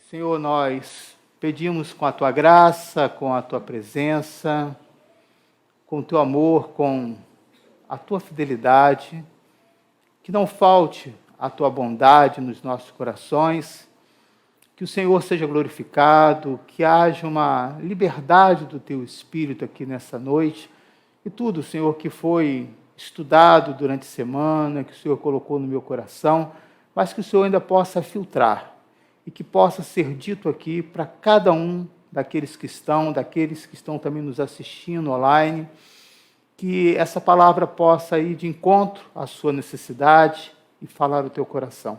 Senhor, nós pedimos com a Tua graça, com a Tua presença, com o Teu amor, com a Tua fidelidade, que não falte a Tua bondade nos nossos corações, que o Senhor seja glorificado, que haja uma liberdade do Teu Espírito aqui nessa noite, e tudo, Senhor, que foi estudado durante a semana, que o Senhor colocou no meu coração, mas que o Senhor ainda possa filtrar, e que possa ser dito aqui para cada um daqueles que estão também nos assistindo online, que essa palavra possa ir de encontro à sua necessidade e falar o teu coração.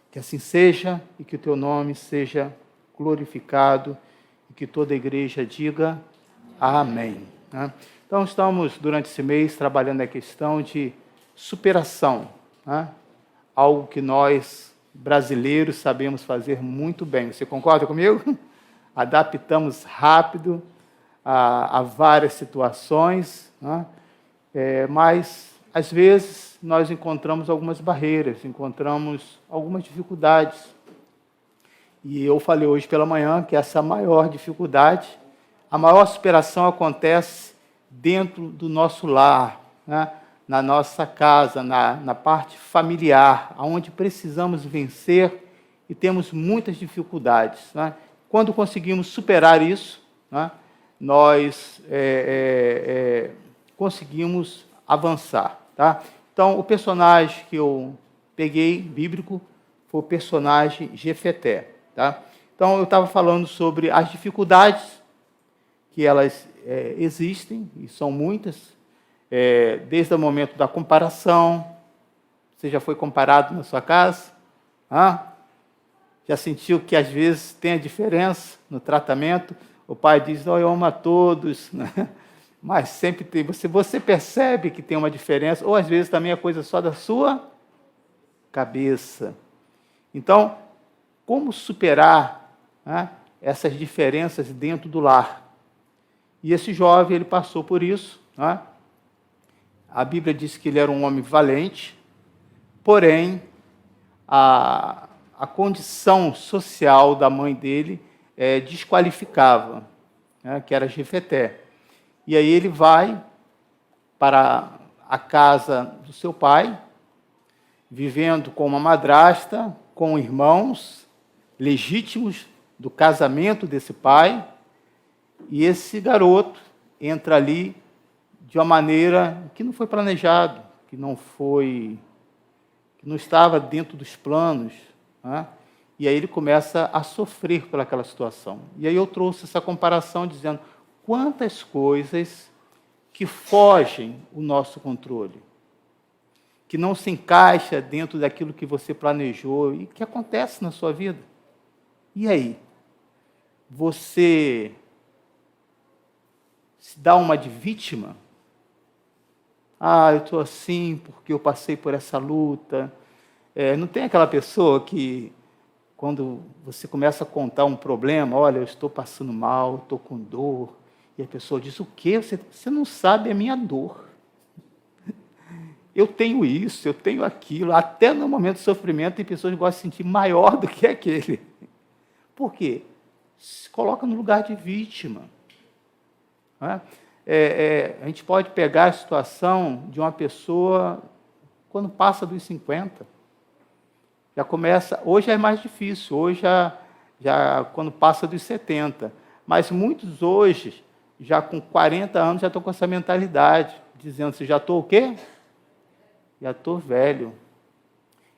Que assim seja e que o teu nome seja glorificado e que toda a igreja diga amém. Então, estamos durante esse mês trabalhando a questão de superação, algo que nós brasileiros sabemos fazer muito bem. Você concorda comigo? Adaptamos rápido a várias situações, mas, às vezes, nós encontramos algumas barreiras, encontramos algumas dificuldades. E eu falei hoje pela manhã que essa maior dificuldade, a maior superação acontece dentro do nosso lar, na nossa casa, na parte familiar, onde precisamos vencer e temos muitas dificuldades. Quando conseguimos superar isso, nós conseguimos avançar. Então, o personagem que eu peguei, bíblico, foi o personagem Jefeté. Então, eu estava falando sobre as dificuldades, que elas existem, e são muitas, desde o momento da comparação. Você já foi comparado na sua casa? Já sentiu que às vezes tem a diferença no tratamento? O pai diz, eu amo a todos, mas sempre tem, você percebe que tem uma diferença, ou às vezes também é coisa só da sua cabeça. Então, como superar essas diferenças dentro do lar? E esse jovem, ele passou por isso. A Bíblia diz que ele era um homem valente, porém, a condição social da mãe dele desqualificava, que era Jefeté. E aí ele vai para a casa do seu pai, vivendo com uma madrasta, com irmãos legítimos do casamento desse pai, e esse garoto entra ali de uma maneira que não foi planejado, que não estava dentro dos planos, e aí ele começa a sofrer por aquela situação. E aí eu trouxe essa comparação dizendo quantas coisas que fogem o nosso controle, que não se encaixa dentro daquilo que você planejou e que acontece na sua vida. E aí? Você se dá uma de vítima? Eu estou assim porque eu passei por essa luta. Não tem aquela pessoa que, quando você começa a contar um problema, olha, eu estou passando mal, estou com dor, e a pessoa diz, o quê? Você não sabe a minha dor. Eu tenho isso, eu tenho aquilo. Até no momento de sofrimento, tem pessoas que gostam de se sentir maior do que aquele. Por quê? Se coloca no lugar de vítima. A gente pode pegar a situação de uma pessoa quando passa dos 50. Já começa, hoje é mais difícil, hoje já quando passa dos 70. Mas muitos hoje, já com 40 anos, já estão com essa mentalidade, dizendo, já estou o quê? Já estou velho.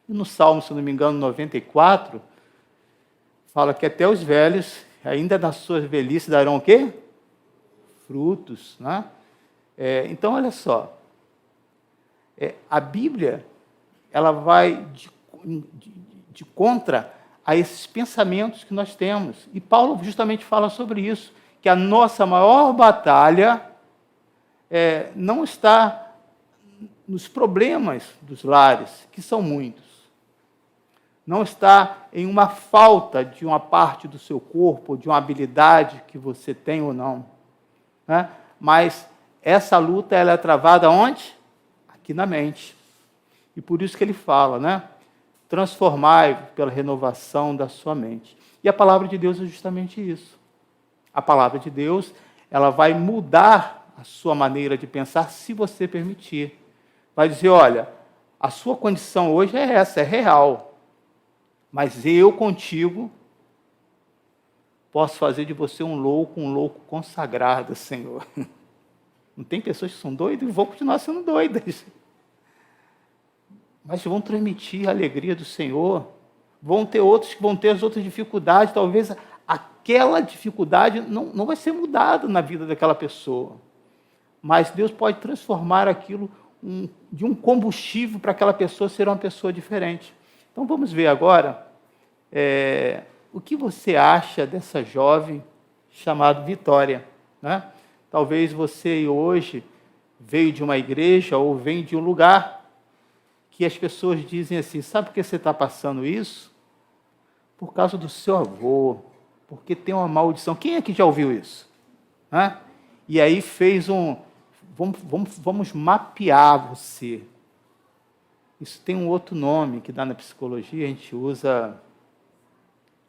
E no Salmo, se não me engano, 94, fala que até os velhos, ainda na sua velhice, darão o quê? Frutos. Então, olha só, a Bíblia, ela vai de contra a esses pensamentos que nós temos. E Paulo justamente fala sobre isso, que a nossa maior batalha não está nos problemas dos lares, que são muitos. Não está em uma falta de uma parte do seu corpo, de uma habilidade que você tem ou não. Mas essa luta ela é travada onde? Aqui na mente. E por isso que ele fala, transformai pela renovação da sua mente. E a palavra de Deus é justamente isso. A palavra de Deus, ela vai mudar a sua maneira de pensar, se você permitir. Vai dizer, olha, a sua condição hoje é essa, é real. Mas eu contigo posso fazer de você um louco consagrado, Senhor. Não tem pessoas que são doidas e vão continuar sendo doidas. Mas vão transmitir a alegria do Senhor. Vão ter outros que vão ter as outras dificuldades. Talvez aquela dificuldade não vai ser mudada na vida daquela pessoa. Mas Deus pode transformar aquilo de um combustível para aquela pessoa ser uma pessoa diferente. Então vamos ver agora o que você acha dessa jovem chamada Vitória, né? Talvez você hoje veio de uma igreja ou vem de um lugar que as pessoas dizem assim, sabe por que você está passando isso? Por causa do seu avô, porque tem uma maldição. Quem é que já ouviu isso? Né? E aí fez vamos mapear você. Isso tem um outro nome que dá na psicologia, a gente usa,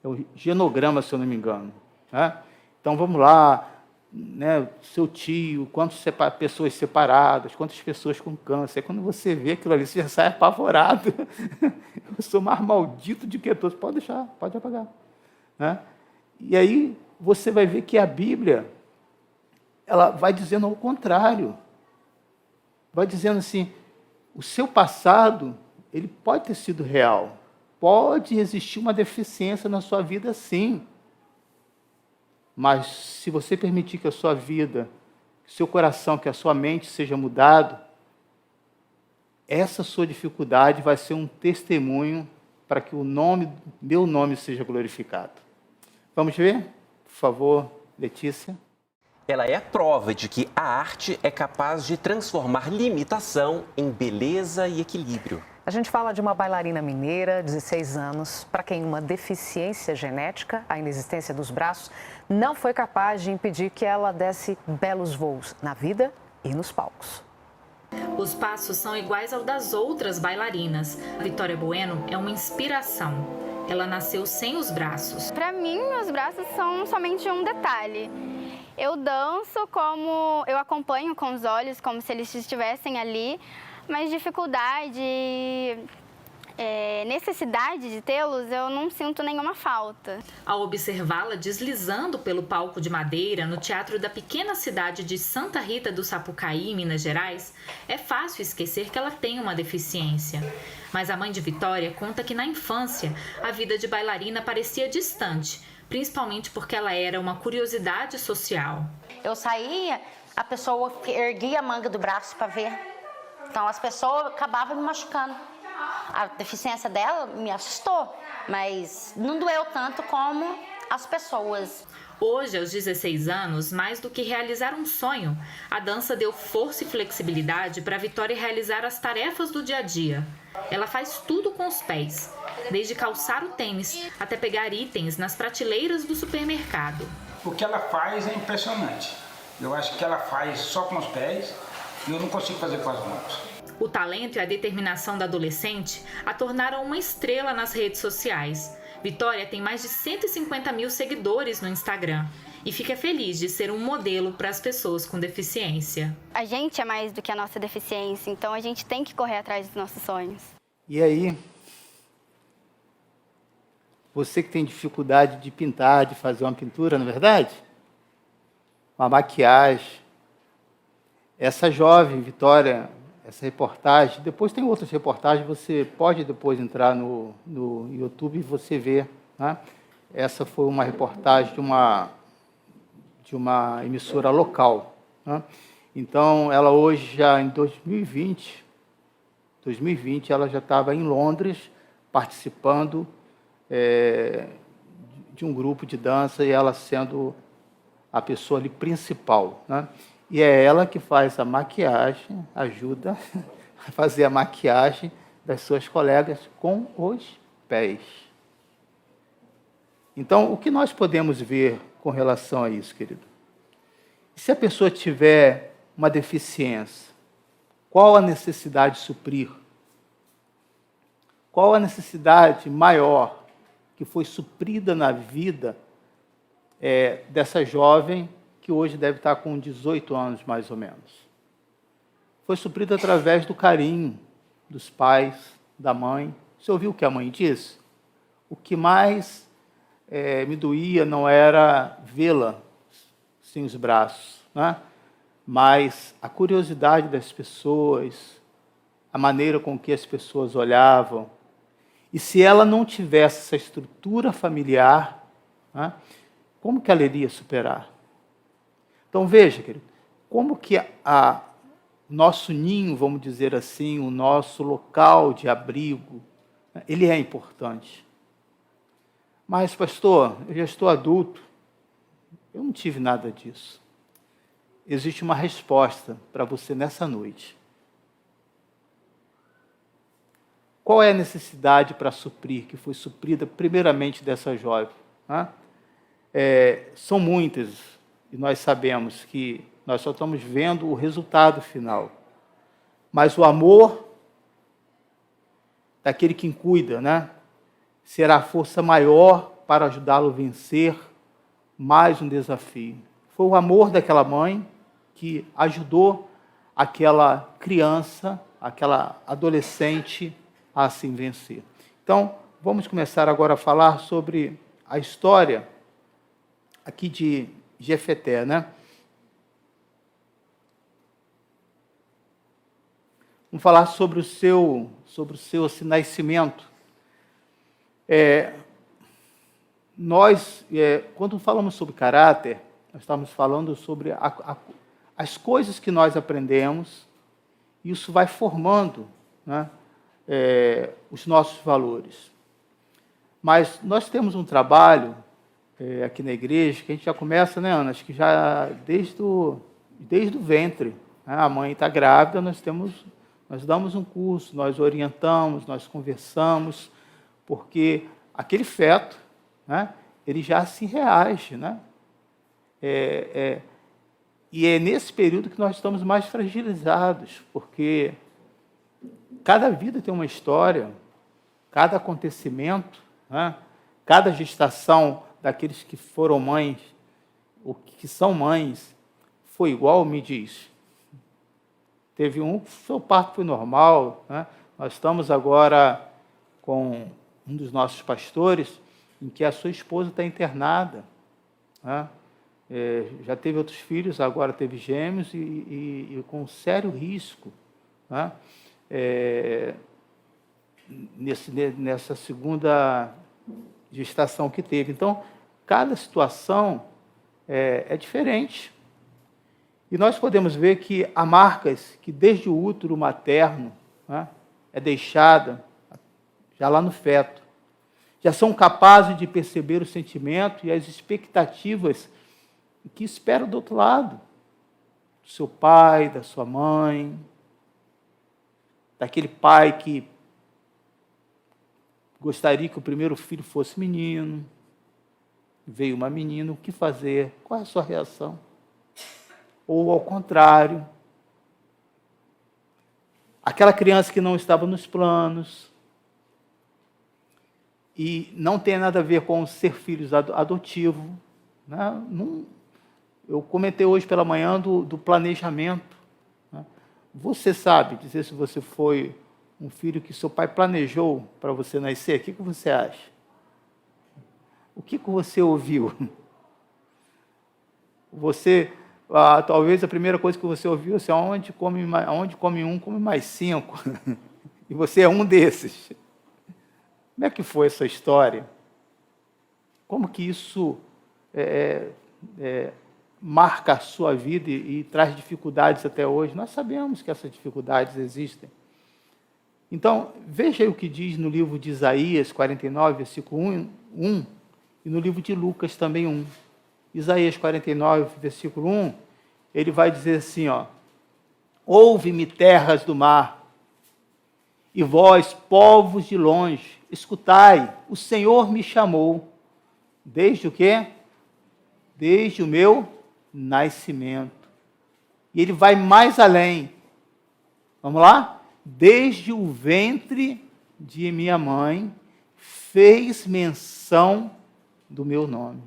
é o genograma, se eu não me engano. Né? Então vamos lá, né, seu tio, quantas pessoas separadas, quantas pessoas com câncer. Quando você vê aquilo ali, você já sai apavorado. Eu sou mais maldito do que todos. Pode deixar, pode apagar. Né? E aí você vai ver que a Bíblia, ela vai dizendo ao contrário. Vai dizendo assim, o seu passado, ele pode ter sido real. Pode existir uma deficiência na sua vida, sim. Mas se você permitir que a sua vida, que o seu coração, que a sua mente seja mudado, essa sua dificuldade vai ser um testemunho para que meu nome seja glorificado. Vamos ver? Por favor, Letícia. Ela é a prova de que a arte é capaz de transformar limitação em beleza e equilíbrio. A gente fala de uma bailarina mineira, 16 anos, para quem uma deficiência genética, a inexistência dos braços, não foi capaz de impedir que ela desse belos voos na vida e nos palcos. Os passos são iguais ao das outras bailarinas. Vitória Bueno é uma inspiração. Ela nasceu sem os braços. Para mim, meus braços são somente um detalhe. Eu danço eu acompanho com os olhos, como se eles estivessem ali, mas dificuldade, necessidade de tê-los, eu não sinto nenhuma falta. Ao observá-la deslizando pelo palco de madeira no teatro da pequena cidade de Santa Rita do Sapucaí, Minas Gerais, é fácil esquecer que ela tem uma deficiência. Mas a mãe de Vitória conta que na infância a vida de bailarina parecia distante, principalmente porque ela era uma curiosidade social. Eu saía, a pessoa erguia a manga do braço para ver. Então as pessoas acabavam me machucando. A deficiência dela me assustou, mas não doeu tanto como as pessoas. Hoje, aos 16 anos, mais do que realizar um sonho, a dança deu força e flexibilidade para a Vitória realizar as tarefas do dia a dia. Ela faz tudo com os pés, desde calçar o tênis até pegar itens nas prateleiras do supermercado. O que ela faz é impressionante. Eu acho que ela faz só com os pés e eu não consigo fazer com as mãos. O talento e a determinação da adolescente a tornaram uma estrela nas redes sociais. Vitória tem mais de 150 mil seguidores no Instagram e fica feliz de ser um modelo para as pessoas com deficiência. A gente é mais do que a nossa deficiência, então a gente tem que correr atrás dos nossos sonhos. E aí, você que tem dificuldade de pintar, de fazer uma pintura, não é verdade? Uma maquiagem. Essa jovem, Vitória, essa reportagem, depois tem outras reportagens, você pode depois entrar no YouTube e você ver. Né? Essa foi uma reportagem de uma emissora local. Né? Então, ela hoje, já em 2020, ela já estava em Londres, participando de um grupo de dança e ela sendo a pessoa ali principal. Né? E é ela que faz a maquiagem, ajuda a fazer a maquiagem das suas colegas com os pés. Então, o que nós podemos ver com relação a isso, querido? Se a pessoa tiver uma deficiência, qual a necessidade de suprir? Qual a necessidade maior que foi suprida na vida dessa jovem, que hoje deve estar com 18 anos, mais ou menos. Foi suprida através do carinho dos pais, da mãe. Você ouviu o que a mãe disse? O que mais me doía não era vê-la sem os braços, né? Mas a curiosidade das pessoas, a maneira com que as pessoas olhavam. E se ela não tivesse essa estrutura familiar, né, como que ela iria superar? Então veja, querido, como que nosso ninho, vamos dizer assim, o nosso local de abrigo, né, ele é importante. Mas, pastor, eu já estou adulto, eu não tive nada disso. Existe uma resposta para você nessa noite. Qual é a necessidade para suprir, que foi suprida primeiramente dessa jovem? Né? São muitas, e nós sabemos que nós só estamos vendo o resultado final. Mas o amor daquele que cuida, né, será a força maior para ajudá-lo a vencer mais um desafio. Foi o amor daquela mãe que ajudou aquela criança, aquela adolescente a assim vencer. Então, vamos começar agora a falar sobre a história aqui de Jefeté, né? Vamos falar sobre o seu assim, nascimento. Quando falamos sobre caráter, nós estamos falando sobre as coisas que nós aprendemos, e isso vai formando, né, os nossos valores. Mas nós temos um trabalho aqui na igreja que a gente já começa, né, Ana? Acho que já desde o ventre, né, a mãe está grávida, nós damos um curso, nós orientamos, nós conversamos, porque aquele feto, né, ele já se reage, né? E é nesse período que nós estamos mais fragilizados, porque cada vida tem uma história, cada acontecimento, né, cada gestação daqueles que foram mães, ou que são mães, foi igual, me diz. Teve seu parto foi normal, né? Nós estamos agora com um dos nossos pastores, em que a sua esposa está internada, né? Já teve outros filhos, agora teve gêmeos e com sério risco, né? Nessa segunda gestação que teve. Então, cada situação é diferente. E nós podemos ver que há marcas que desde o útero materno, né, é deixada já lá no feto. Já são capazes de perceber o sentimento e as expectativas que esperam do outro lado. Do seu pai, da sua mãe, daquele pai que gostaria que o primeiro filho fosse menino, veio uma menina, o que fazer? Qual é a sua reação? Ou ao contrário, aquela criança que não estava nos planos, e não tem nada a ver com ser filhos adotivos, né? Eu comentei hoje pela manhã do planejamento, né? Você sabe dizer se você foi um filho que seu pai planejou para você nascer? O que você acha? O que você ouviu? Talvez a primeira coisa que você ouviu é onde come um, come mais 5. E você é um desses. Como é que foi essa história? Como que isso marca a sua vida e traz dificuldades até hoje? Nós sabemos que essas dificuldades existem. Então, veja aí o que diz no livro de Isaías 49, versículo 1, e no livro de Lucas também 1. Isaías 49, versículo 1, ele vai dizer assim, ó: ouve-me, terras do mar, e vós, povos de longe, escutai, o Senhor me chamou, desde o quê? Desde o meu nascimento. E ele vai mais além. Vamos lá? Desde o ventre de minha mãe, fez menção do meu nome.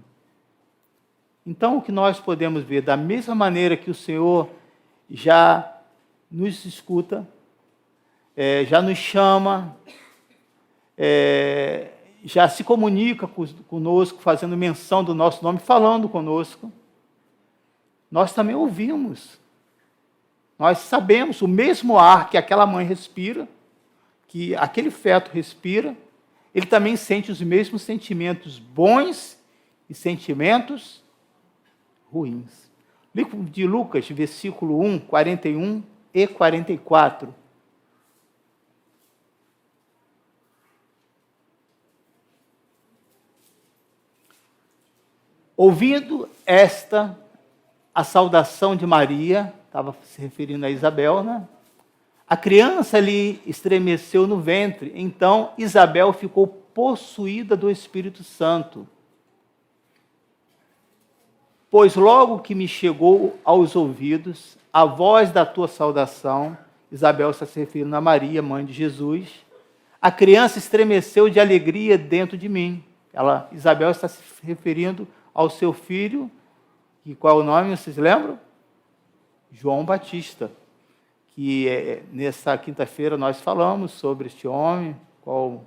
Então, o que nós podemos ver, da mesma maneira que o Senhor já nos escuta, já nos chama, já se comunica conosco, fazendo menção do nosso nome, falando conosco, nós também ouvimos. Nós sabemos o mesmo ar que aquela mãe respira, que aquele feto respira, ele também sente os mesmos sentimentos bons e sentimentos ruins. Livro de Lucas, versículo 1, 41 e 44. Ouvindo a saudação de Maria, estava se referindo a Isabel, né? A criança lhe estremeceu no ventre, então Isabel ficou possuída do Espírito Santo. Pois logo que me chegou aos ouvidos a voz da tua saudação, Isabel está se referindo a Maria, mãe de Jesus, a criança estremeceu de alegria dentro de mim. Isabel está se referindo ao seu filho, e qual é o nome, vocês lembram? João Batista, que nessa quinta-feira nós falamos sobre este homem, qual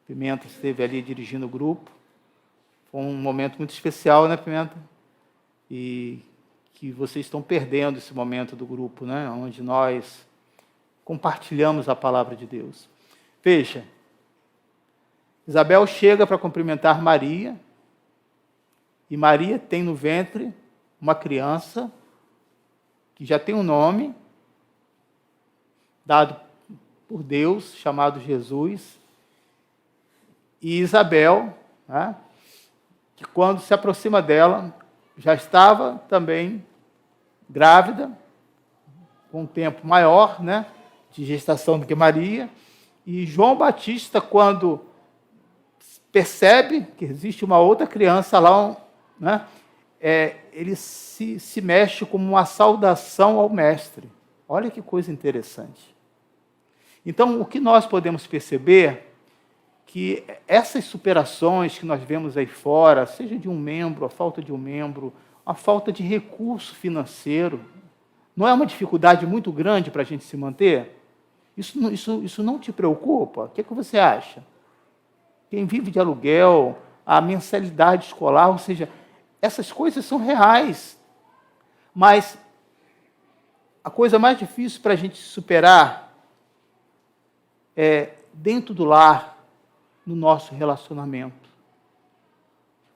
Pimenta esteve ali dirigindo o grupo. Foi um momento muito especial, né, Pimenta? E que vocês estão perdendo esse momento do grupo, né, onde nós compartilhamos a palavra de Deus. Veja, Isabel chega para cumprimentar Maria, e Maria tem no ventre uma criança que já tem um nome dado por Deus, chamado Jesus. E Isabel, né, que quando se aproxima dela, já estava também grávida, com um tempo maior, né, de gestação do que Maria. E João Batista, quando percebe que existe uma outra criança lá, né, ele se mexe como uma saudação ao mestre. Olha que coisa interessante. Então, o que nós podemos perceber que essas superações que nós vemos aí fora, seja de um membro, a falta de um membro, a falta de recurso financeiro, não é uma dificuldade muito grande para a gente se manter? Isso não te preocupa? O que você acha? Quem vive de aluguel, a mensalidade escolar, ou seja, essas coisas são reais. Mas a coisa mais difícil para a gente superar é dentro do lar, no nosso relacionamento.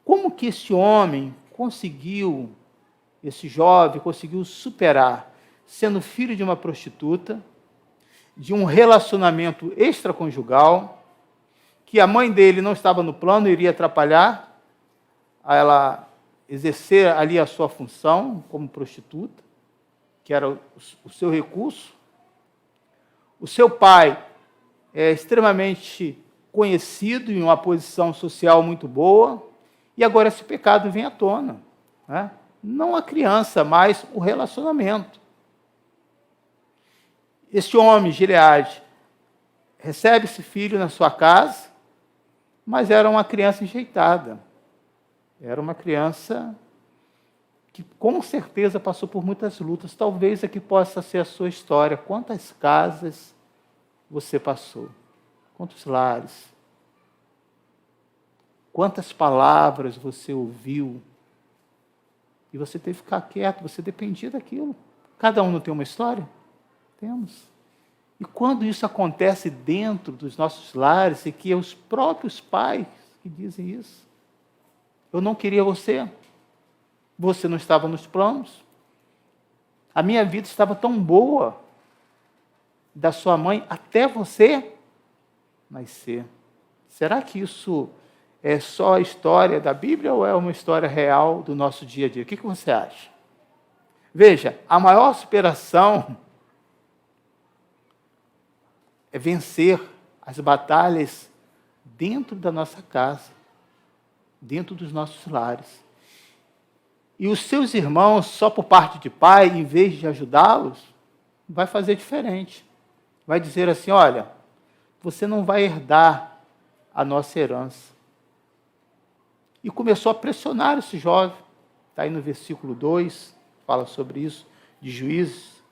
Como que esse homem conseguiu, esse jovem conseguiu superar, sendo filho de uma prostituta, de um relacionamento extraconjugal, que a mãe dele não estava no plano, iria atrapalhar a ela exercer ali a sua função como prostituta, que era o seu recurso. O seu pai é extremamente conhecido, em uma posição social muito boa, e agora esse pecado vem à tona, né? Não a criança, mas o relacionamento. Este homem, Gileade, recebe esse filho na sua casa, mas era uma criança enjeitada. Era uma criança que com certeza passou por muitas lutas. Talvez aqui possa ser a sua história. Quantas casas você passou? Quantos lares? Quantas palavras você ouviu? E você teve que ficar quieto, você dependia daquilo. Cada um não tem uma história? Temos. E quando isso acontece dentro dos nossos lares, e que é os próprios pais que dizem isso, eu não queria você, você não estava nos planos, a minha vida estava tão boa, da sua mãe até você nascer. Será que isso é só a história da Bíblia ou é uma história real do nosso dia a dia? O que você acha? Veja, a maior superação é vencer as batalhas dentro da nossa casa, dentro dos nossos lares. E os seus irmãos, só por parte de pai, em vez de ajudá-los, vai fazer diferente. Vai dizer assim, olha, você não vai herdar a nossa herança. E começou a pressionar esse jovem. Está aí no versículo 2, fala sobre isso, de Juízes.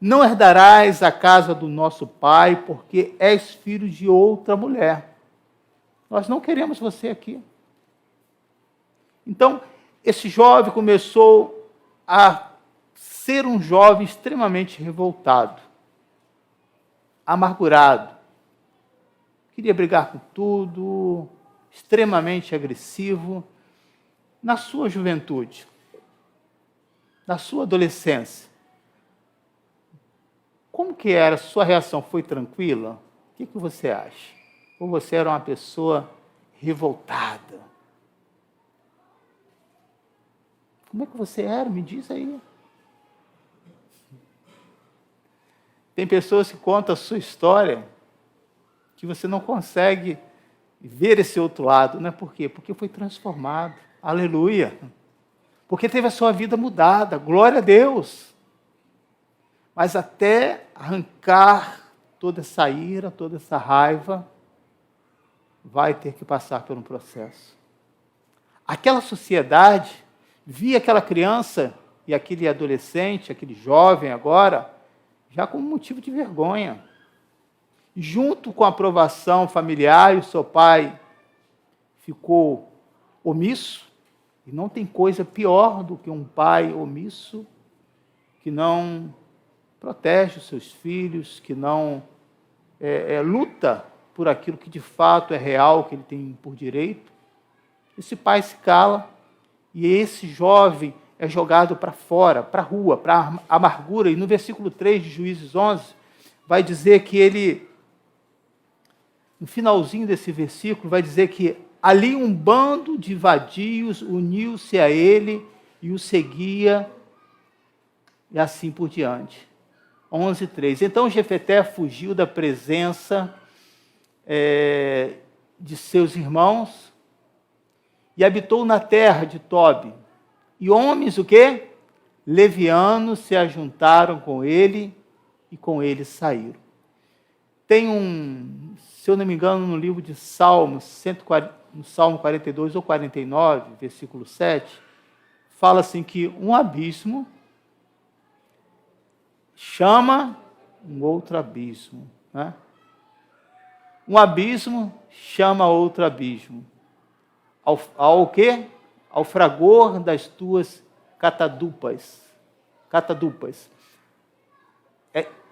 Não herdarás a casa do nosso pai, porque és filho de outra mulher. Nós não queremos você aqui. Então, esse jovem começou a ser um jovem extremamente revoltado, amargurado. Queria brigar com tudo, extremamente agressivo. Na sua juventude, na sua adolescência, como que era? Sua reação foi tranquila? O que você acha? Ou você era uma pessoa revoltada? Como é que você era? Me diz aí. Tem pessoas que contam a sua história que você não consegue ver esse outro lado, né? Por quê? Porque foi transformado. Aleluia! Porque teve a sua vida mudada. Glória a Deus! Mas até arrancar toda essa ira, toda essa raiva, vai ter que passar por um processo. Aquela sociedade via aquela criança e aquele adolescente, aquele jovem agora, já como motivo de vergonha. Junto com a aprovação familiar, o seu pai ficou omisso, e não tem coisa pior do que um pai omisso, que não protege os seus filhos, que não luta por aquilo que de fato é real, que ele tem por direito. Esse pai se cala, e esse jovem é jogado para fora, para a rua, para a amargura. E no versículo 3 de Juízes 11, vai dizer que ele, no finalzinho desse versículo, vai dizer que ali um bando de vadios uniu-se a ele e o seguia, e assim por diante. 11:3. Então Jefeté fugiu da presença de seus irmãos e habitou na terra de Tobi. E homens, o quê? Levianos se ajuntaram com ele e com ele saíram. Tem se eu não me engano, no livro de Salmos, no Salmo 42 ou 49, versículo 7, fala assim que um abismo chama um outro abismo, né? Um abismo chama outro abismo. Ao quê? Ao fragor das tuas catadupas. Catadupas.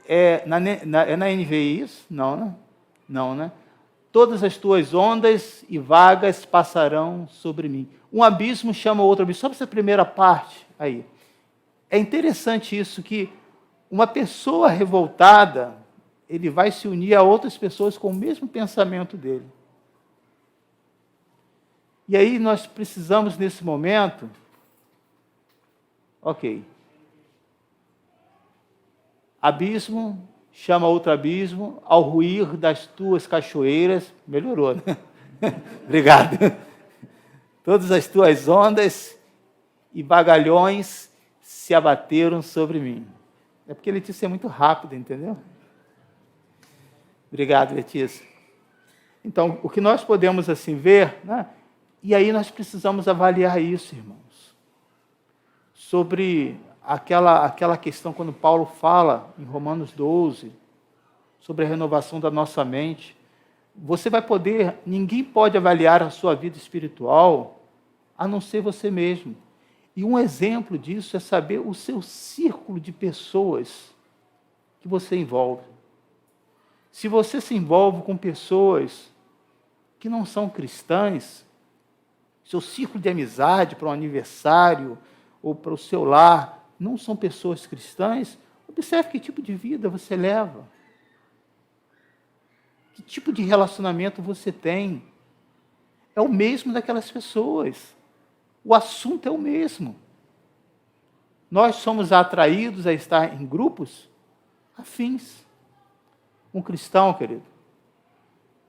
É na NVI isso? Não, né? Não, né? Todas as tuas ondas e vagas passarão sobre mim. Um abismo chama outro abismo. Só essa primeira parte aí. É interessante isso, que uma pessoa revoltada, ele vai se unir a outras pessoas com o mesmo pensamento dele. E aí nós precisamos, nesse momento, abismo chama outro abismo, ao ruir das tuas cachoeiras, melhorou, né? Obrigado. Todas as tuas ondas e vagalhões se abateram sobre mim. É porque Letícia é muito rápida, entendeu? Obrigado, Letícia. Então, o que nós podemos assim ver, né? E aí nós precisamos avaliar isso, irmãos. Sobre aquela questão quando Paulo fala em Romanos 12, sobre a renovação da nossa mente. Você vai ninguém pode avaliar a sua vida espiritual a não ser você mesmo. E um exemplo disso é saber o seu círculo de pessoas que você envolve. Se você se envolve com pessoas que não são cristãs, seu círculo de amizade para um aniversário ou para o seu lar não são pessoas cristãs, observe que tipo de vida você leva. Que tipo de relacionamento você tem. É o mesmo daquelas pessoas. O assunto é o mesmo. Nós somos atraídos a estar em grupos afins. Um cristão, querido,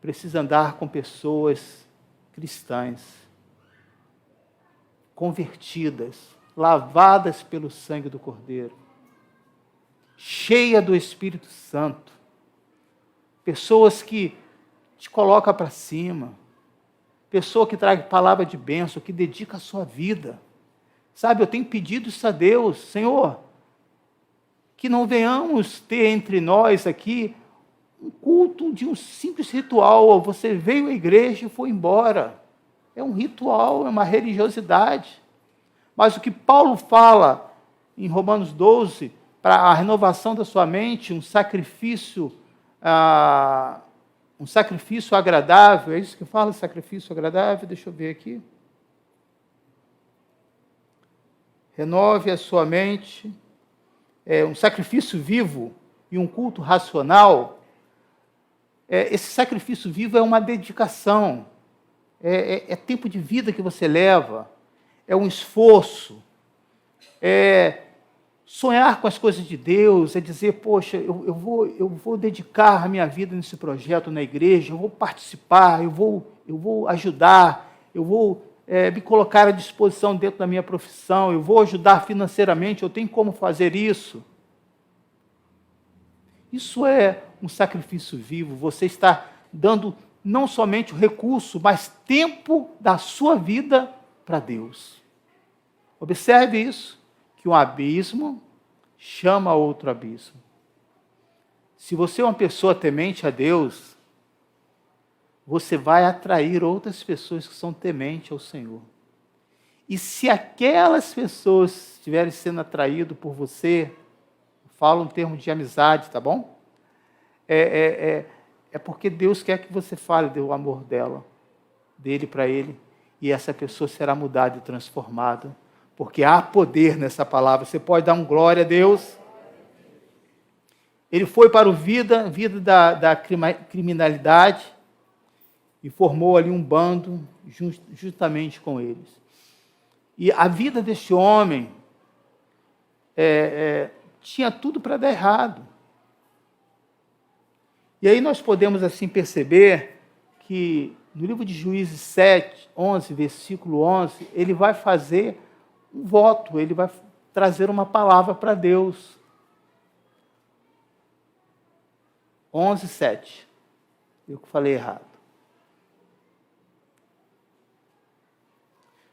precisa andar com pessoas cristãs, convertidas, lavadas pelo sangue do Cordeiro, cheia do Espírito Santo, pessoas que te coloca para cima. Pessoa que traga palavra de bênção, que dedica a sua vida. Sabe, eu tenho pedido isso a Deus, Senhor, que não venhamos ter entre nós aqui um culto de um simples ritual. Você veio à igreja e foi embora. É um ritual, é uma religiosidade. Mas o que Paulo fala em Romanos 12, para a renovação da sua mente, um sacrifício agradável, é isso que fala, sacrifício agradável? Deixa eu ver aqui. Renove a sua mente, um sacrifício vivo e um culto racional. Esse sacrifício vivo é uma dedicação, é tempo de vida que você leva, é um esforço, é sonhar com as coisas de Deus, é dizer, poxa, eu vou dedicar a minha vida nesse projeto na igreja, eu vou participar, eu vou ajudar, eu vou me colocar à disposição dentro da minha profissão, eu vou ajudar financeiramente, eu tenho como fazer isso. Isso é um sacrifício vivo, você está dando não somente o recurso, mas tempo da sua vida para Deus. Observe isso, que um abismo chama outro abismo. Se você é uma pessoa temente a Deus, você vai atrair outras pessoas que são tementes ao Senhor. E se aquelas pessoas estiverem sendo atraídas por você, falo em termos de amizade, tá bom? É porque Deus quer que você fale do amor dele para ele, e essa pessoa será mudada e transformada, porque há poder nessa palavra. Você pode dar um glória a Deus? Ele foi para o vida da criminalidade e formou ali um bando justamente com eles. E a vida deste homem tinha tudo para dar errado. E aí nós podemos assim perceber que no livro de Juízes 11, versículo 11, ele vai fazer um voto, ele vai trazer uma palavra para Deus. 11:7. Eu falei errado.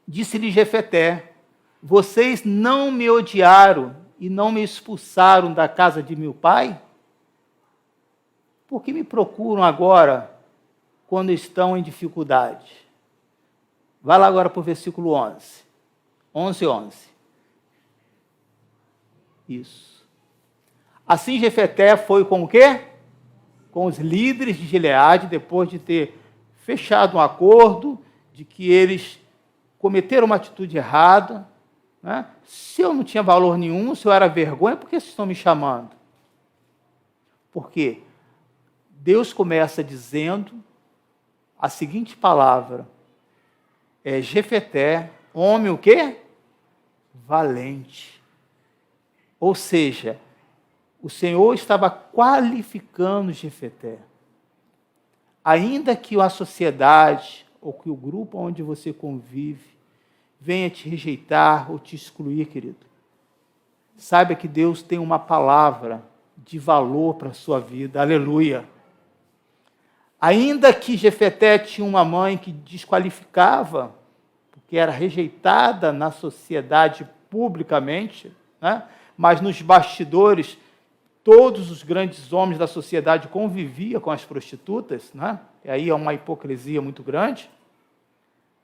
Disse-lhe Jefeté: vocês não me odiaram e não me expulsaram da casa de meu pai? Por que me procuram agora quando estão em dificuldade? Vai lá agora para o versículo 11. 11:11. Isso. Assim Jefeté foi com o quê? Com os líderes de Gileade, depois de ter fechado um acordo de que eles cometeram uma atitude errada. Né? Se eu não tinha valor nenhum, se eu era vergonha, por que vocês estão me chamando? Por quê? Deus começa dizendo a seguinte palavra: Jefeté, homem o quê? Valente. Ou seja, o Senhor estava qualificando Jefeté. Ainda que a sociedade ou que o grupo onde você convive venha te rejeitar ou te excluir, querido, saiba que Deus tem uma palavra de valor para a sua vida. Aleluia. Ainda que Jefeté tinha uma mãe que desqualificava, porque era rejeitada na sociedade publicamente, né? Mas nos bastidores, todos os grandes homens da sociedade conviviam com as prostitutas, né? E aí é uma hipocrisia muito grande.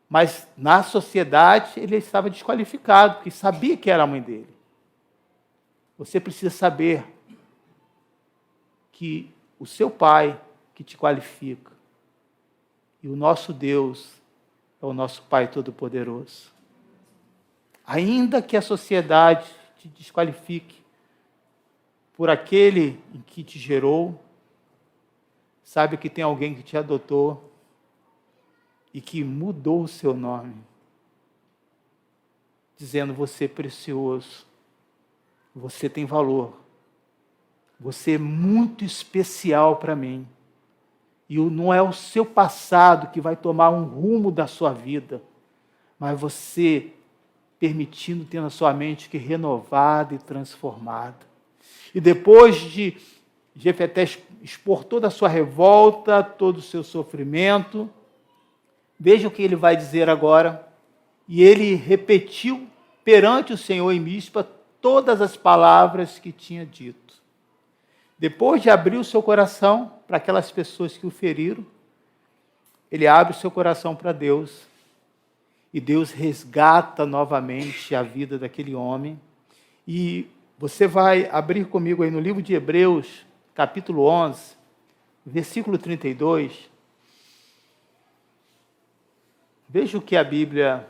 Mas na sociedade ele estava desqualificado, porque sabia que era a mãe dele. Você precisa saber que o seu pai que te qualifica, e o nosso Deus é o nosso Pai Todo-Poderoso. Ainda que a sociedade te desqualifique por aquele em que te gerou, sabe que tem alguém que te adotou e que mudou o seu nome, dizendo: você é precioso, você tem valor, você é muito especial para mim. E não é o seu passado que vai tomar um rumo da sua vida, mas você permitindo ter na sua mente que renovada e transformada. E depois de Jefeté expor toda a sua revolta, todo o seu sofrimento. Veja o que ele vai dizer agora. E ele repetiu perante o Senhor em Mispa todas as palavras que tinha dito. Depois de abrir o seu coração para aquelas pessoas que o feriram, ele abre o seu coração para Deus. E Deus resgata novamente a vida daquele homem. E você vai abrir comigo aí no livro de Hebreus, capítulo 11, versículo 32. Veja o que a Bíblia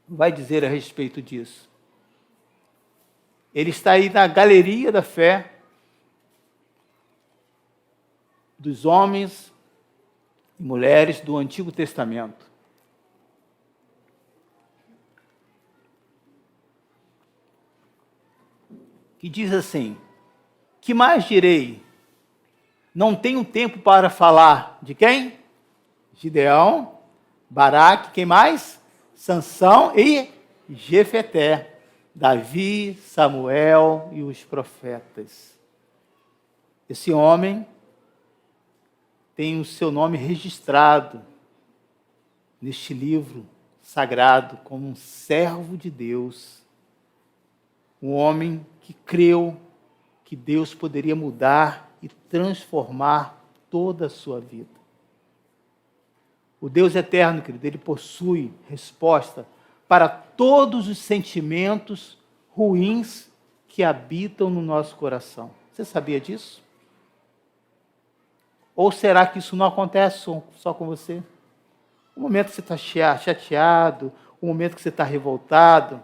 vai dizer a respeito disso. Ele está aí na galeria da fé dos homens e mulheres do Antigo Testamento. Que diz assim: que mais direi? Não tenho tempo para falar de quem? Gideão, Baraque, quem mais? Sansão e Jefeté, Davi, Samuel e os profetas. Esse homem tem o seu nome registrado neste livro sagrado como um servo de Deus, um homem que creu que Deus poderia mudar e transformar toda a sua vida. O Deus eterno, querido, ele possui resposta para todos os sentimentos ruins que habitam no nosso coração. Você sabia disso? Ou será que isso não acontece só com você? O momento que você está chateado, o momento que você está revoltado.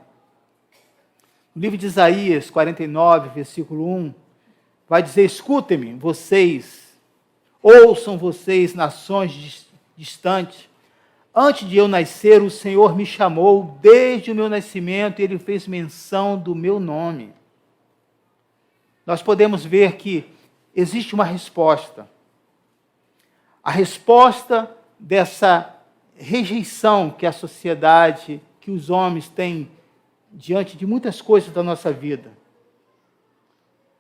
No livro de Isaías 49, versículo 1, vai dizer: escutem-me, vocês, ouçam vocês, nações distantes. Antes de eu nascer, o Senhor me chamou, desde o meu nascimento, e Ele fez menção do meu nome. Nós podemos ver que existe uma resposta. A resposta dessa rejeição que a sociedade, que os homens têm diante de muitas coisas da nossa vida.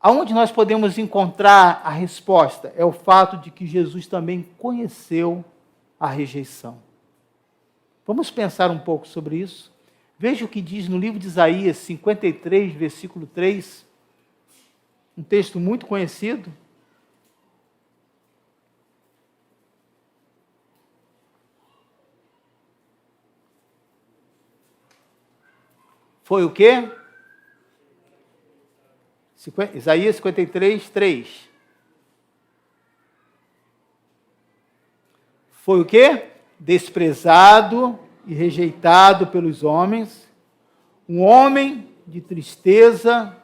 Aonde nós podemos encontrar a resposta é o fato de que Jesus também conheceu a rejeição. Vamos pensar um pouco sobre isso? Veja o que diz no livro de Isaías 53, versículo 3, um texto muito conhecido. Foi o quê? Isaías 53, 3. Foi o quê? Desprezado e rejeitado pelos homens, um homem de tristeza,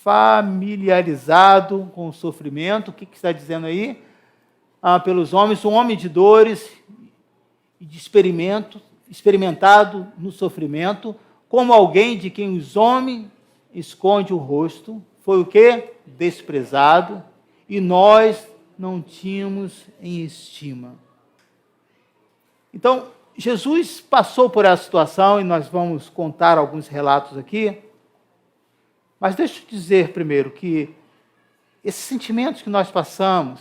familiarizado com o sofrimento. O que está dizendo aí? Pelos homens, um homem de dores e de experimentado no sofrimento, como alguém de quem os homens esconde o rosto. Foi o quê? Desprezado, e nós não tínhamos em estima. Então, Jesus passou por essa situação, e nós vamos contar alguns relatos aqui, mas deixa eu dizer primeiro que esses sentimentos que nós passamos,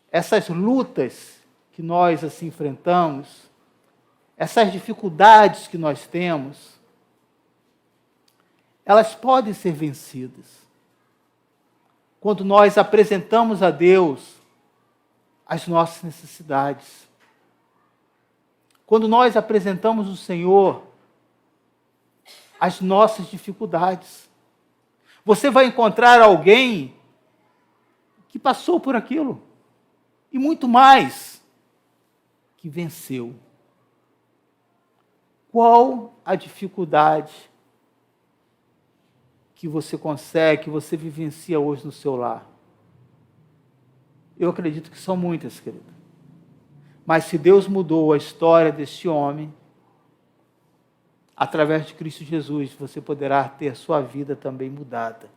essas lutas que nós assim enfrentamos, essas dificuldades que nós temos, elas podem ser vencidas quando nós apresentamos a Deus as nossas necessidades. Quando nós apresentamos ao Senhor as nossas dificuldades. Você vai encontrar alguém que passou por aquilo e muito mais, que venceu. Qual a dificuldade que você consegue, que você vivencia hoje no seu lar? Eu acredito que são muitas, querida. Mas se Deus mudou a história deste homem, através de Cristo Jesus, você poderá ter a sua vida também mudada.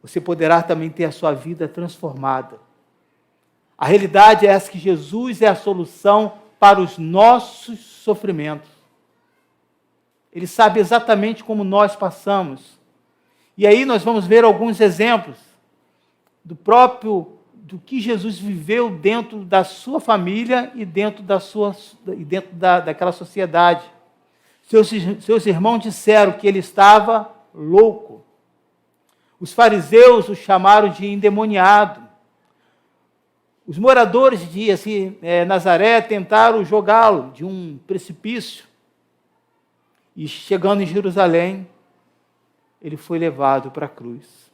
Você poderá também ter a sua vida transformada. A realidade é essa, que Jesus é a solução para os nossos sofrimentos. Ele sabe exatamente como nós passamos. E aí nós vamos ver alguns exemplos do que Jesus viveu dentro da sua família e dentro daquela sociedade. Seus irmãos disseram que ele estava louco. Os fariseus o chamaram de endemoniado. Os moradores de Nazaré tentaram jogá-lo de um precipício. E chegando em Jerusalém, ele foi levado para a cruz.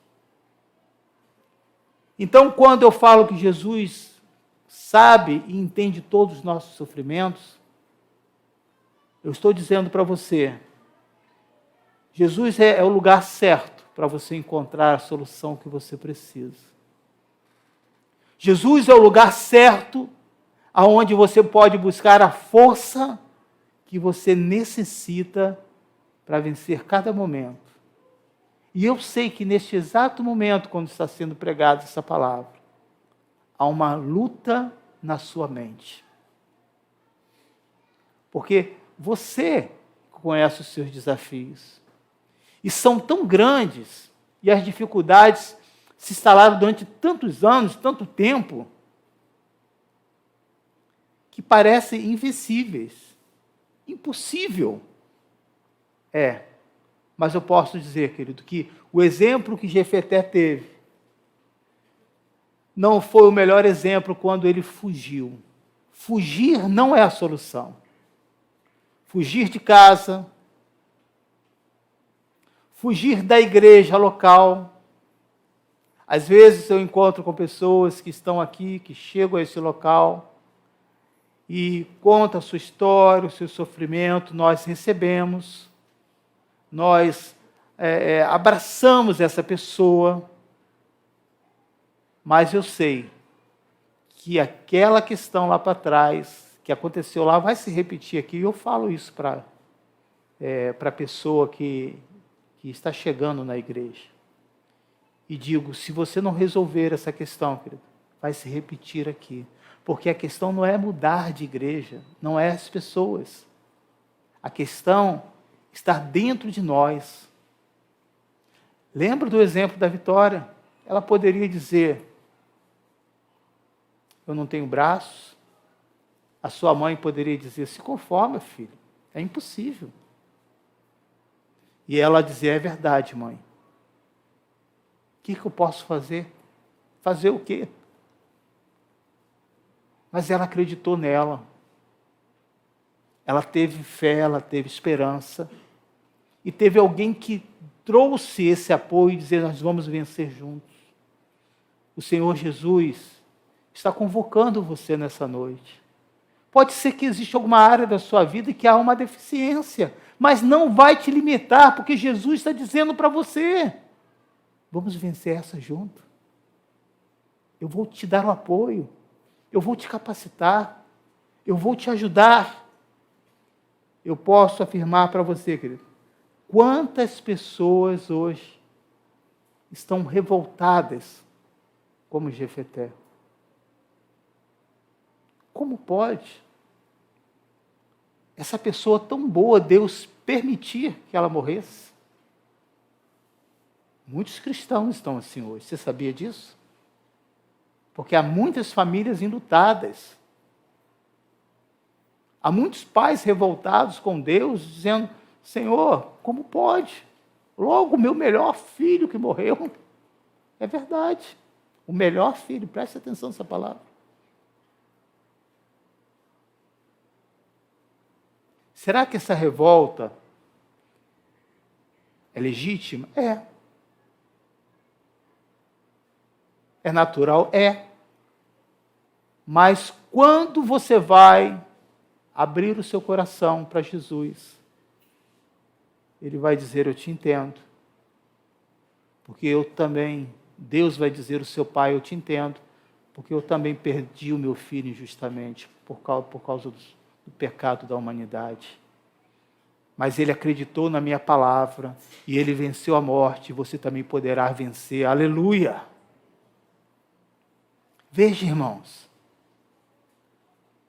Então, quando eu falo que Jesus sabe e entende todos os nossos sofrimentos, eu estou dizendo para você, Jesus é o lugar certo para você encontrar a solução que você precisa. Jesus é o lugar certo aonde você pode buscar a força que você necessita para vencer cada momento. E eu sei que neste exato momento, quando está sendo pregada essa palavra, há uma luta na sua mente. Porque você conhece os seus desafios. E são tão grandes, e as dificuldades se instalaram durante tantos anos, tanto tempo, que parecem invencíveis. Impossível. Mas eu posso dizer, querido, que o exemplo que Jefeté teve não foi o melhor exemplo quando ele fugiu. Fugir não é a solução. Fugir de casa, fugir da igreja local. Às vezes eu encontro com pessoas que estão aqui, que chegam a esse local e contam a sua história, o seu sofrimento, nós recebemos. Nós abraçamos essa pessoa, mas eu sei que aquela questão lá para trás, que aconteceu lá, vai se repetir aqui, e eu falo isso para a pessoa que está chegando na igreja. E digo, se você não resolver essa questão, querido, vai se repetir aqui, porque a questão não é mudar de igreja, não é as pessoas. A questão está dentro de nós. Lembra do exemplo da Vitória? Ela poderia dizer, eu não tenho braços. A sua mãe poderia dizer, se conforma, filho, é impossível. E ela dizia, é verdade, mãe. O que eu posso fazer? Fazer o quê? Mas ela acreditou nela. Ela teve fé, ela teve esperança. E teve alguém que trouxe esse apoio e dizer, nós vamos vencer juntos. O Senhor Jesus está convocando você nessa noite. Pode ser que exista alguma área da sua vida que há uma deficiência, mas não vai te limitar, porque Jesus está dizendo para você, vamos vencer essa junto. Eu vou te dar o apoio, eu vou te capacitar, eu vou te ajudar. Eu posso afirmar para você, querido, quantas pessoas hoje estão revoltadas como Jefeté? Como pode essa pessoa tão boa, Deus permitir que ela morresse? Muitos cristãos estão assim hoje, você sabia disso? Porque há muitas famílias enlutadas. Há muitos pais revoltados com Deus, dizendo, Senhor, como pode? Logo o meu melhor filho que morreu. É verdade. O melhor filho, preste atenção nessa palavra. Será que essa revolta é legítima? É. É natural? É. Mas quando você vai abrir o seu coração para Jesus, Ele vai dizer, eu te entendo. Porque eu também, Deus vai dizer ao seu pai, eu te entendo, porque eu também perdi o meu filho injustamente, por causa do pecado da humanidade. Mas ele acreditou na minha palavra, e ele venceu a morte, e você também poderá vencer. Aleluia! Veja, irmãos,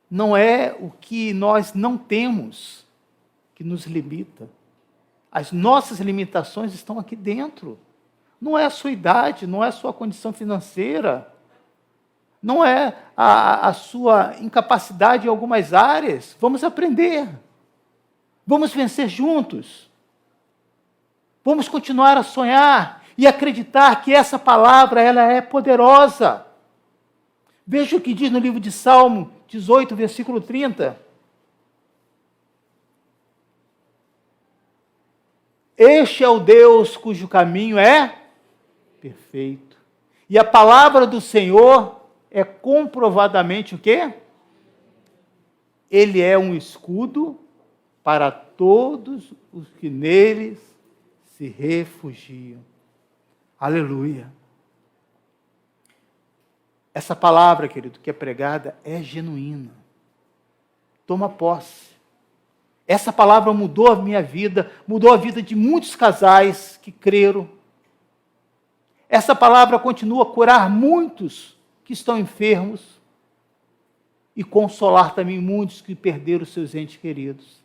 não é o que nós não temos que nos limita. As nossas limitações estão aqui dentro. Não é a sua idade, não é a sua condição financeira, não é a sua incapacidade em algumas áreas. Vamos aprender. Vamos vencer juntos. Vamos continuar a sonhar e acreditar que essa palavra ela é poderosa. Veja o que diz no livro de Salmo 18, versículo 30. Este é o Deus cujo caminho é perfeito. E a palavra do Senhor é comprovadamente o quê? Ele é um escudo para todos os que neles se refugiam. Aleluia. Essa palavra, querido, que é pregada é genuína. Toma posse. Essa palavra mudou a minha vida, mudou a vida de muitos casais que creram. Essa palavra continua a curar muitos que estão enfermos e consolar também muitos que perderam seus entes queridos.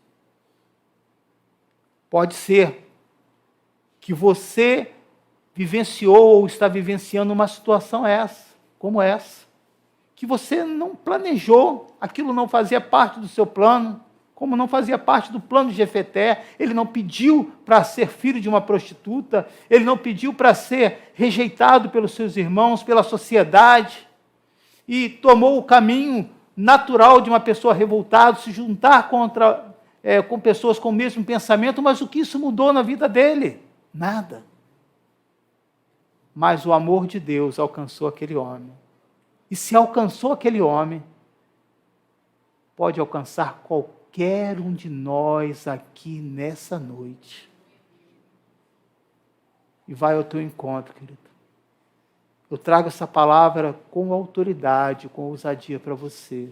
Pode ser que você vivenciou ou está vivenciando uma situação como essa, que você não planejou, aquilo não fazia parte do seu plano, como não fazia parte do plano de Jefeté. Ele não pediu para ser filho de uma prostituta, ele não pediu para ser rejeitado pelos seus irmãos, pela sociedade, e tomou o caminho natural de uma pessoa revoltada, se juntar com pessoas com o mesmo pensamento. Mas o que isso mudou na vida dele? Nada. Mas o amor de Deus alcançou aquele homem. E se alcançou aquele homem, pode alcançar qualquer um de nós aqui nessa noite. E vai ao teu encontro, querido. Eu trago essa palavra com autoridade, com ousadia para você.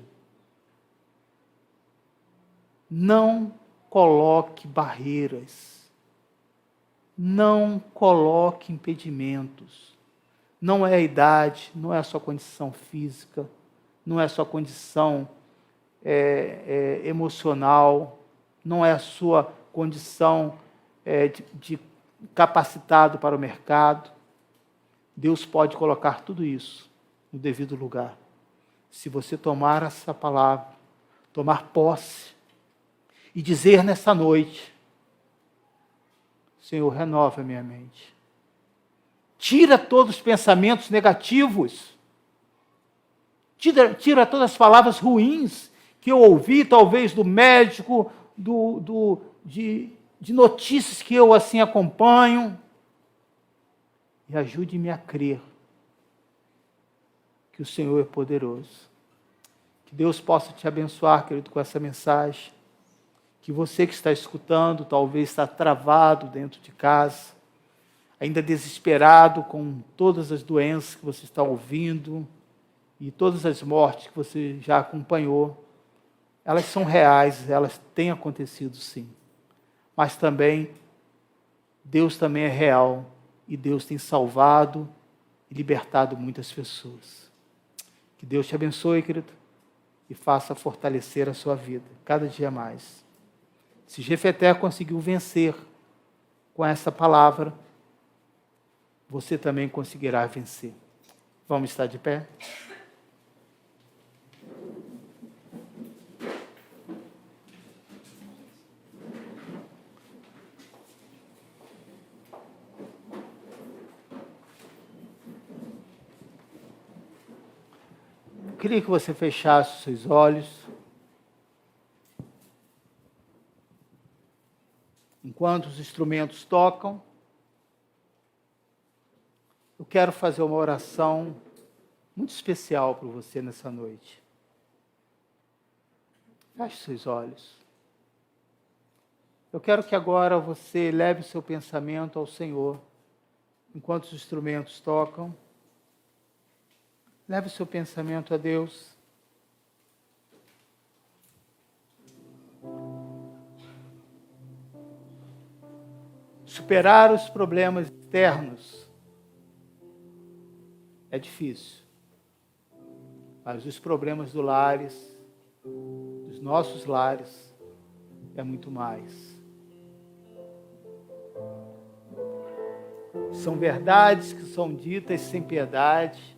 Não coloque barreiras. Não coloque impedimentos. Não é a idade, não é a sua condição física, não é a sua condição emocional, não é a sua condição de capacitado para o mercado. Deus pode colocar tudo isso no devido lugar. Se você tomar essa palavra, tomar posse e dizer nessa noite: Senhor, renova a minha mente. Tira todos os pensamentos negativos. Tira todas as palavras ruins que eu ouvi, talvez do médico, de notícias que eu assim acompanho. E ajude-me a crer que o Senhor é poderoso. Que Deus possa te abençoar, querido, com essa mensagem. Que você que está escutando, talvez está travado dentro de casa, ainda desesperado com todas as doenças que você está ouvindo e todas as mortes que você já acompanhou. Elas são reais, elas têm acontecido sim. Mas também, Deus também é real e Deus tem salvado e libertado muitas pessoas. Que Deus te abençoe, querido, e faça fortalecer a sua vida cada dia mais. Se Jefeté conseguiu vencer com essa palavra, você também conseguirá vencer. Vamos estar de pé? Eu queria que você fechasse os seus olhos. Enquanto os instrumentos tocam, eu quero fazer uma oração muito especial para você nessa noite. Feche seus olhos. Eu quero que agora você leve o seu pensamento ao Senhor. Enquanto os instrumentos tocam, leve o seu pensamento a Deus. Superar os problemas externos é difícil, mas os problemas dos nossos lares, é muito mais. São verdades que são ditas sem piedade.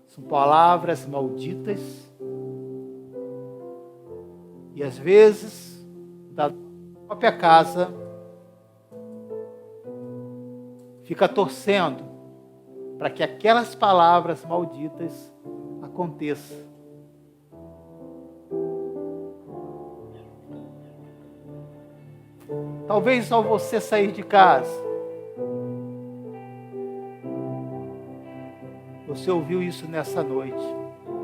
São palavras malditas. E às vezes, da própria casa, fica torcendo para que aquelas palavras malditas aconteçam. Talvez ao você sair de casa, você ouviu isso nessa noite.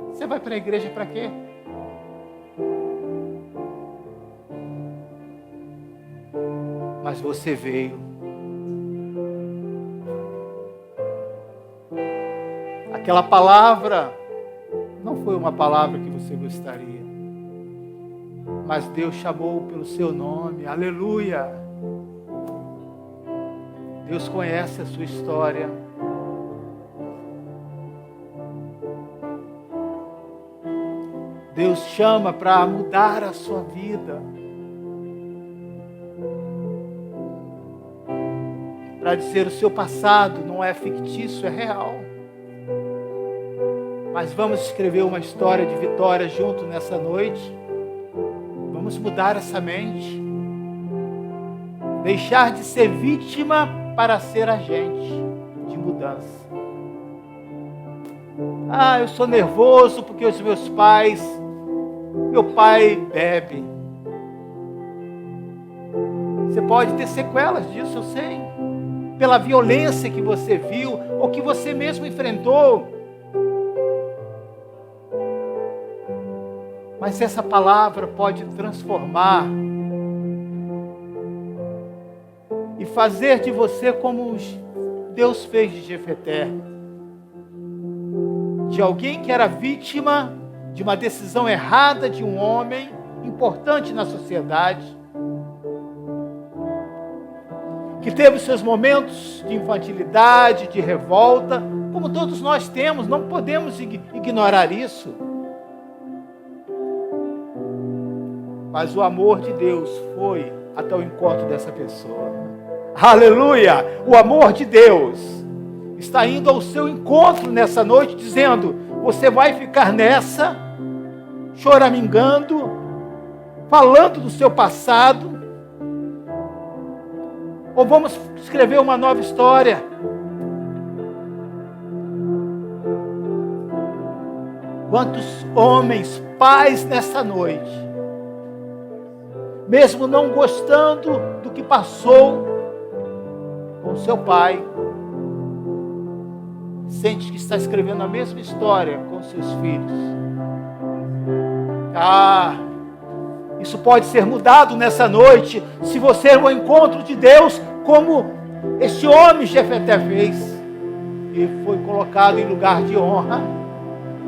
Você vai para a igreja para quê? Mas você veio. Aquela palavra não foi uma palavra que você gostaria. Mas Deus chamou pelo seu nome. Aleluia! Deus conhece a sua história. Deus chama para mudar a sua vida. Para dizer: o seu passado não é fictício, é real. Mas vamos escrever uma história de vitória junto nessa noite. Vamos mudar essa mente. Deixar de ser vítima para ser agente de mudança. Ah, eu sou nervoso porque os meus pais, meu pai bebe. Você pode ter sequelas disso, eu sei. Pela violência que você viu ou que você mesmo enfrentou. Mas essa palavra pode transformar e fazer de você como Deus fez de Jefté, de alguém que era vítima de uma decisão errada de um homem importante na sociedade, que teve seus momentos de infantilidade, de revolta, como todos nós temos, não podemos ignorar isso. Mas o amor de Deus foi até o encontro dessa pessoa. Aleluia! O amor de Deus está indo ao seu encontro nessa noite, dizendo: você vai ficar nessa, choramingando, falando do seu passado, ou vamos escrever uma nova história? Quantos homens, pais nessa noite, mesmo não gostando do que passou com seu pai, sente que está escrevendo a mesma história com seus filhos. Isso pode ser mudado nessa noite, se você ir ao encontro de Deus, como este homem Jefté fez, e foi colocado em lugar de honra.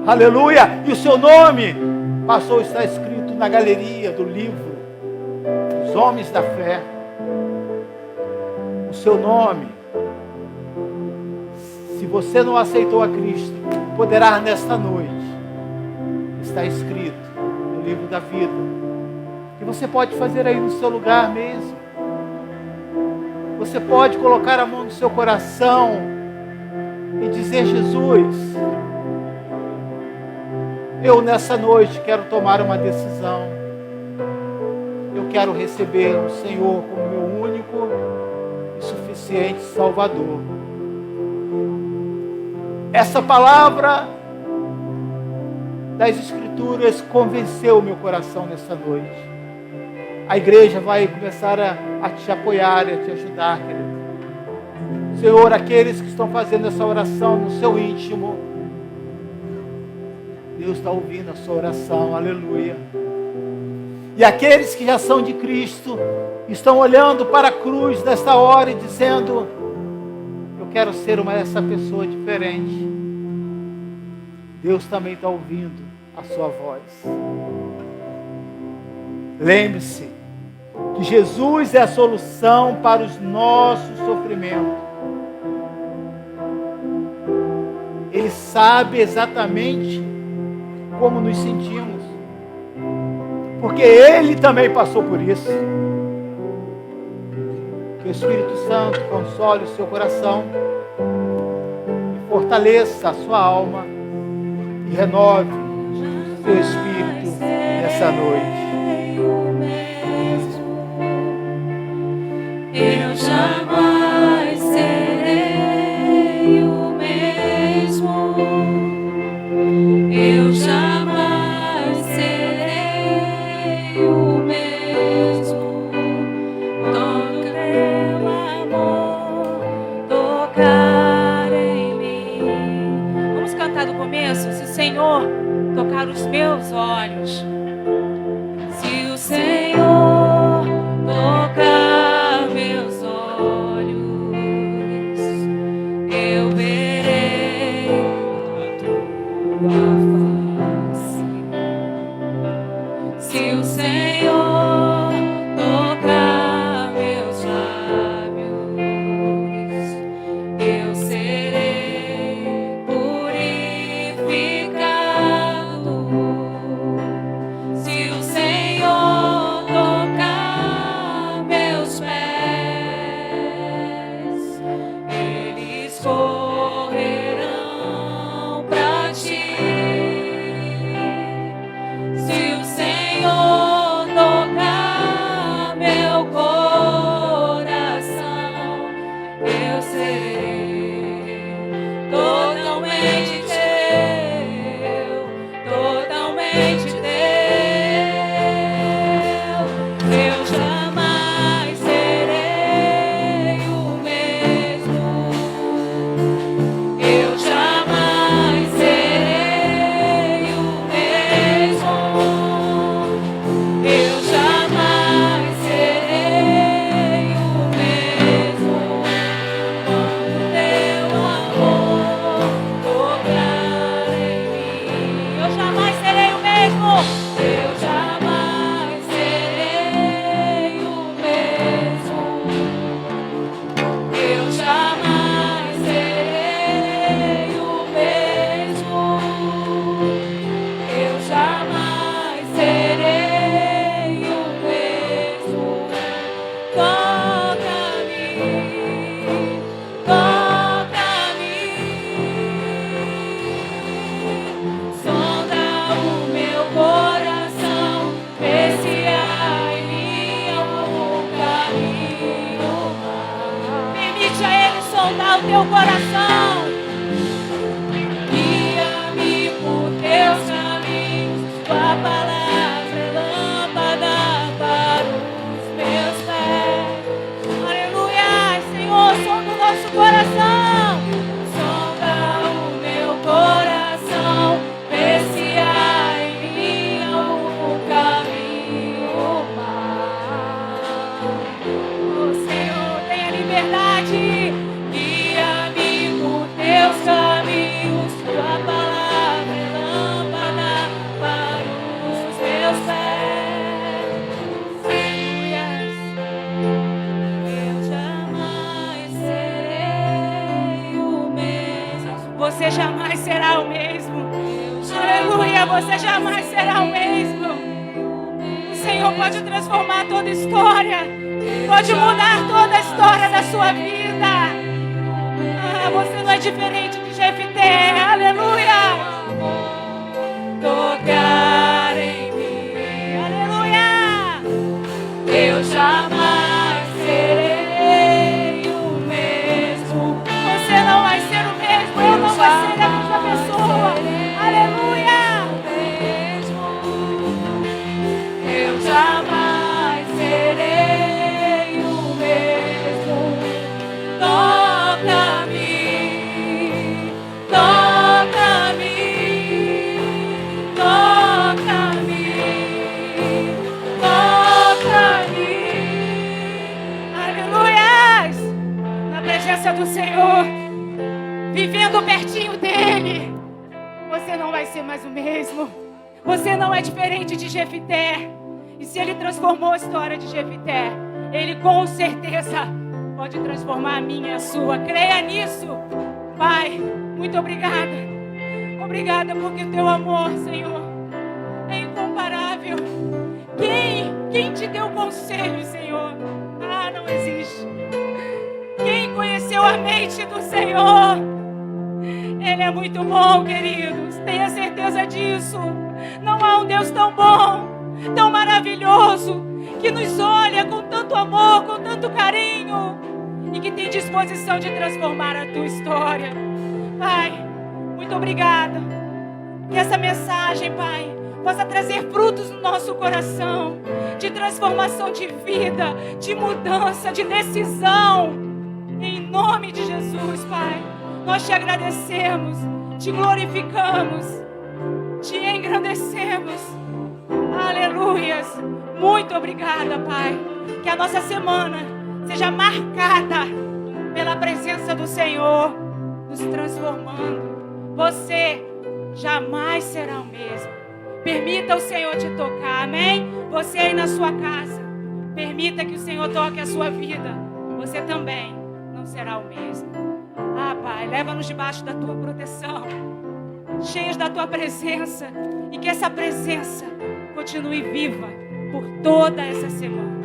Aleluia! E o seu nome passou a estar escrito na galeria do livro dos homens da fé. O seu nome, se você não aceitou a Cristo, poderá nesta noite estar escrito no livro da vida. E você pode fazer aí no seu lugar mesmo. Você pode colocar a mão no seu coração e dizer: Jesus, eu nessa noite quero tomar uma decisão. Eu quero receber o Senhor como meu único e suficiente Salvador. Essa palavra das Escrituras convenceu o meu coração nessa noite. A igreja vai começar a te apoiar, a te ajudar, querido. Senhor, aqueles que estão fazendo essa oração no seu íntimo, Deus está ouvindo a sua oração, aleluia. E aqueles que já são de Cristo, estão olhando para a cruz nesta hora e dizendo: eu quero ser essa pessoa diferente. Deus também está ouvindo a sua voz. Lembre-se que Jesus é a solução para os nossos sofrimentos. Ele sabe exatamente como nos sentimos, porque Ele também passou por isso. Que o Espírito Santo console o seu coração e fortaleça a sua alma e renove o seu espírito nessa noite. Eu jamais serei o mesmo. Eu jamais serei o mesmo. Toca teu amor, tocar em mim. Vamos cantar do começo? Se o Senhor tocar os meus olhos, se o Senhor tocar meus olhos, eu verei a tua face. Se o Senhor tocar meus lábios, eu serei purificado. Se o Senhor tocar meus pés, eles correrão pra ti. Se o Senhor tocar meu coração, eu serei totalmente teu, totalmente teu. Eu jamais serei o mesmo. Eu jamais serei o mesmo. Eu jamais serei o mesmo. Quando teu amor tocar em mim, eu jamais serei o mesmo. Eu jamais serei o mesmo. Eu jamais serei o mesmo. Eu jamais serei o mesmo. Toca-me, toca-me. Sonda o meu coração, vê se há em mim algum caminho mau. Permite a Ele sondar o teu coração. Guia-me por teus caminhos, tua palavra é lâmpada para os meus pés. Aleluia, Senhor, sonda o nosso coração. Sonda o meu coração, vê se há em mim algum caminho mau. Oh, Senhor, tenha liberdade. Guia-me por teus caminhos, tua palavra é lâmpada para os meus pés. Aleluia. Eu jamais serei o mesmo. Você jamais será o mesmo. Aleluia, você jamais será o mesmo. O Senhor pode transformar toda a história, pode mudar toda a história da sua vida. Ah, você não é diferente de Jefté. Aleluia. Tocar em mim. Aleluia. Eu jamais serei o mesmo. Você não vai ser o mesmo. Eu não vou ser a mesma pessoa. Aleluia. Eu jamais serei o mesmo. Toca-me, toca-me, toca-me, toca-me. Aleluias! Na presença do Senhor, vivendo pertinho dEle, você não vai ser mais o mesmo. Você não é diferente de Jefté. E se Ele transformou a história de Jefté, Ele com certeza pode transformar a minha e a sua. Creia nisso. Pai, muito obrigada. Obrigada porque o teu amor, Senhor, é incomparável. Quem te deu conselho, Senhor? Ah, não existe. Quem conheceu a mente do Senhor? Ele é muito bom, queridos. Tenha certeza disso. Não há um Deus tão bom, tão maravilhoso, que nos olha com tanto amor, com tanto carinho e que tem disposição de transformar a tua história. Pai, muito obrigada. Que essa mensagem, Pai, possa trazer frutos no nosso coração, de transformação de vida, de mudança, de decisão. Em nome de Jesus, Pai, nós te agradecemos, te glorificamos, te engrandecemos. Aleluias. Muito obrigada, Pai. Que a nossa semana seja marcada pela presença do Senhor, nos transformando. Você jamais será o mesmo. Permita o Senhor te tocar, amém? Você aí na sua casa, permita que o Senhor toque a sua vida. Você também não será o mesmo. Ah, Pai, leva-nos debaixo da tua proteção, cheios da tua presença, e que essa presença continue viva por toda essa semana.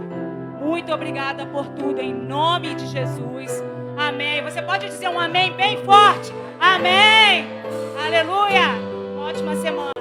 Muito obrigada por tudo, em nome de Jesus. Amém. Você pode dizer um amém bem forte? Amém. Aleluia. Ótima semana.